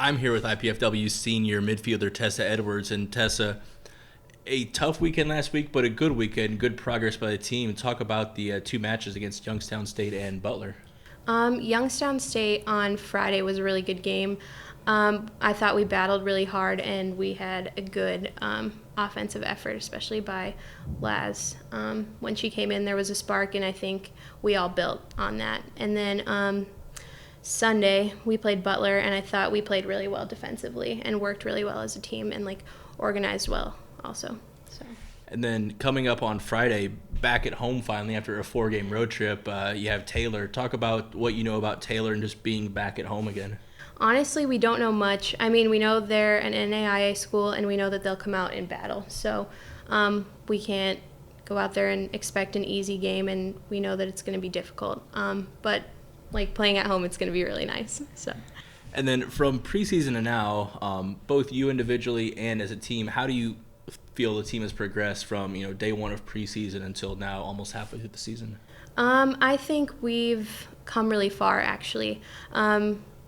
I'm here with IPFW senior midfielder Tessa Edwards. And Tessa, a tough weekend last week, but a good weekend, good progress by the team. Talk about the two matches against Youngstown State and Butler. Youngstown State on Friday was a really good game. I thought we battled really hard, and we had a good offensive effort, especially by Laz. When she came in, there was a spark, and I think we all built on that. And then Sunday, we played Butler, and I thought we played really well defensively and worked really well as a team and organized well also. So. And then coming up on Friday, back at home finally after a 4-game road trip, you have Taylor. Talk about what you know about Taylor and just being back at home again. Honestly, we don't know much. I mean, we know they're an NAIA school, and we know that they'll come out in battle. So we can't go out there and expect an easy game, and we know that it's going to be difficult. But playing at home, it's going to be really nice. So. And then from preseason to now, both you individually and as a team, how do you feel the team has progressed from day one of preseason until now, almost halfway through the season? I think we've come really far, actually.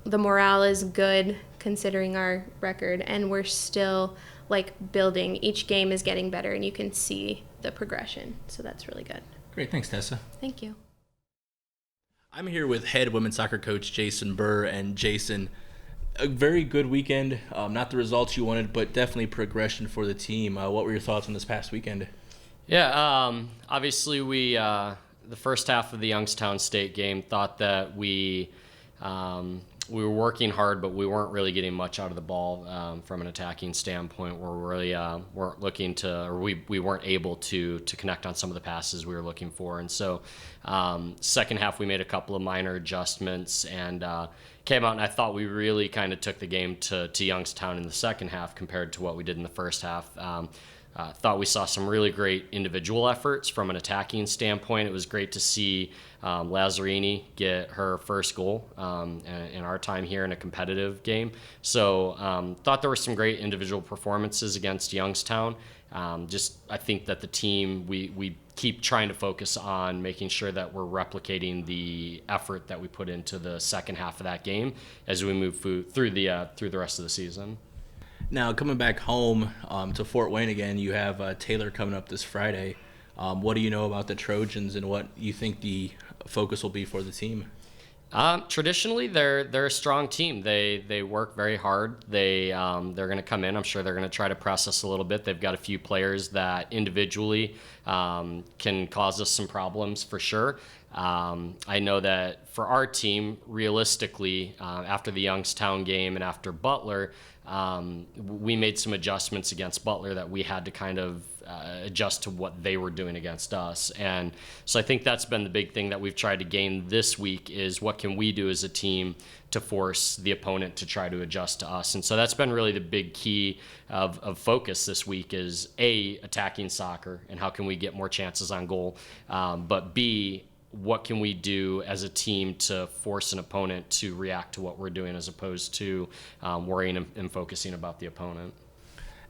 The morale is good considering our record, and we're still building. Each game is getting better, and you can see the progression. So that's really good. Great, thanks, Tessa. Thank you. I'm here with head women's soccer coach Jason Burr. And Jason, a very good weekend. Not the results you wanted, but definitely progression for the team. What were your thoughts on this past weekend? Yeah, obviously the first half of the Youngstown State game thought that we were working hard, but we weren't really getting much out of the ball from an attacking standpoint. We really weren't looking to, or we weren't able to connect on some of the passes we were looking for. And so second half, we made a couple of minor adjustments and came out, and I thought we really kind of took the game to Youngstown in the second half compared to what we did in the first half. Thought we saw some really great individual efforts from an attacking standpoint. It was great to see Lazzarini get her first goal in our time here in a competitive game. So thought there were some great individual performances against Youngstown. I think that the team, we keep trying to focus on making sure that we're replicating the effort that we put into the second half of that game as we move through the rest of the season. Now, coming back home to Fort Wayne again, you have Taylor coming up this Friday. What do you know about the Trojans and what you think the focus will be for the team? Traditionally, they're a strong team. They work very hard. They're going to come in. I'm sure they're going to try to press us a little bit. They've got a few players that individually can cause us some problems for sure. I know that for our team, realistically, after the Youngstown game and after Butler, we made some adjustments against Butler that we had to kind of adjust to what they were doing against us. And so I think that's been the big thing that we've tried to gain this week is what can we do as a team to force the opponent to try to adjust to us. And so that's been really the big key of focus this week is A, attacking soccer and how can we get more chances on goal, but B, what can we do as a team to force an opponent to react to what we're doing as opposed to worrying and focusing about the opponent.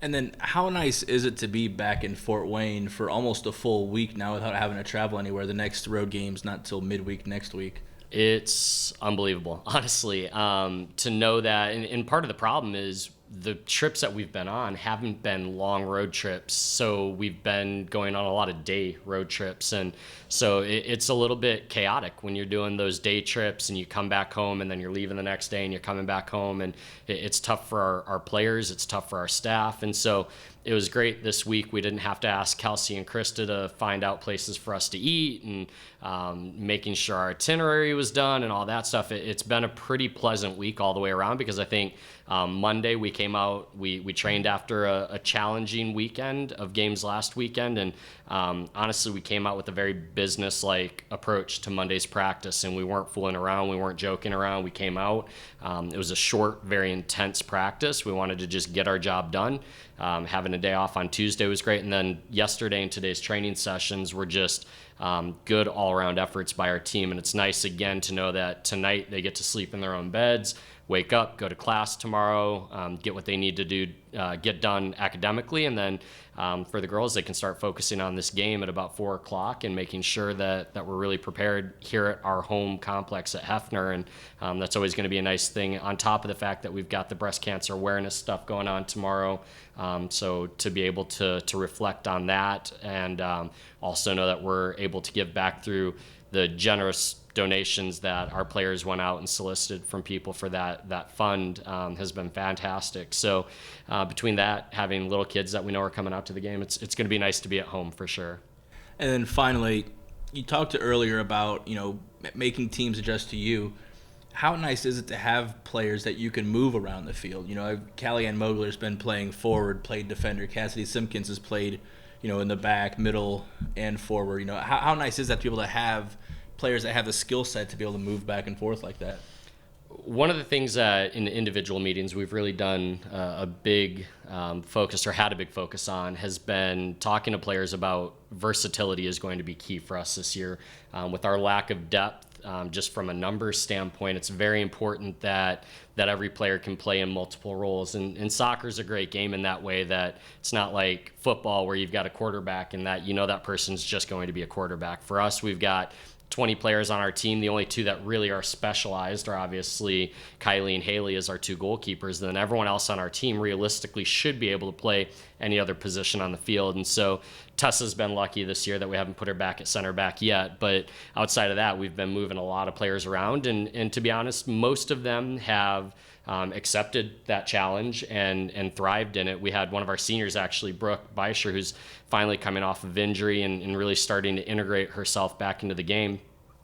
And then how nice is it to be back in Fort Wayne for almost a full week now without having to travel anywhere? The next road game's not till midweek next week. It's unbelievable, honestly, to know that. And part of the problem is the trips that we've been on haven't been long road trips. So we've been going on a lot of day road trips. And so it's a little bit chaotic when you're doing those day trips and you come back home and then you're leaving the next day and you're coming back home. And it's tough for our players. It's tough for our staff. And so it was great this week. We didn't have to ask Kelsey and Krista to find out places for us to eat and making sure our itinerary was done and all that stuff. It's been a pretty pleasant week all the way around because I think Monday we came out, we trained after a challenging weekend of games last weekend. And honestly, we came out with a very business-like approach to Monday's practice, and we weren't fooling around. We weren't joking around. We came out. It was a short, very intense practice. We wanted to just get our job done. Having a day off on Tuesday was great. And then yesterday and today's training sessions were just good all-around efforts by our team. And it's nice, again, to know that tonight they get to sleep in their own beds. wake up, go to class tomorrow, get what they need to do, get done academically, and then for the girls, they can start focusing on this game at about 4 o'clock and making sure that we're really prepared here at our home complex at Hefner. And that's always going to be a nice thing on top of the fact that we've got the breast cancer awareness stuff going on tomorrow. So to be able to reflect on that and also know that we're able to give back through the generous donations that our players went out and solicited from people for that fund has been fantastic. So between that, having little kids that we know are coming out to the game, it's going to be nice to be at home for sure. And then finally, you talked earlier about, making teams adjust to you. How nice is it to have players that you can move around the field? Callie-Ann Mogler's been playing forward, played defender. Cassidy Simpkins has played, in the back, middle, and forward. How nice is that to be able to have players that have the skill set to be able to move back and forth like that? One of the things that in the individual meetings we've really done a big focus, or had a big focus on, has been talking to players about versatility is going to be key for us this year. With our lack of depth, just from a numbers standpoint, it's very important that every player can play in multiple roles. And soccer is a great game in that way, that it's not like football where you've got a quarterback and that that person's just going to be a quarterback. For us, we've got 20 players on our team. The only 2 that really are specialized are obviously Kylie and Haley as our 2 goalkeepers. And then everyone else on our team realistically should be able to play any other position on the field. And so Tessa's been lucky this year that we haven't put her back at center back yet. But outside of that, we've been moving a lot of players around. And to be honest, most of them have accepted that challenge and thrived in it. We had one of our seniors, actually, Brooke Beischer, who's finally coming off of injury and really starting to integrate herself back into the game,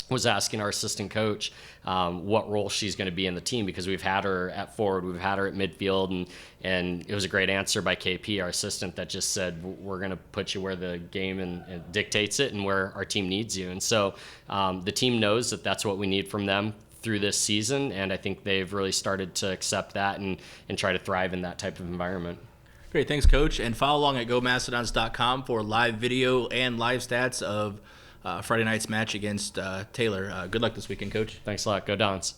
was asking our assistant coach what role she's going to be in the team, because we've had her at forward, we've had her at midfield, and it was a great answer by KP, our assistant, that just said, we're going to put you where the game and dictates it and where our team needs you. And so the team knows that that's what we need from them through this season, and I think they've really started to accept that and try to thrive in that type of environment. Great, thanks, Coach. And follow along at GoMastodons.com for live video and live stats of Friday night's match against Taylor. Good luck this weekend, Coach. Thanks a lot. Go Dons.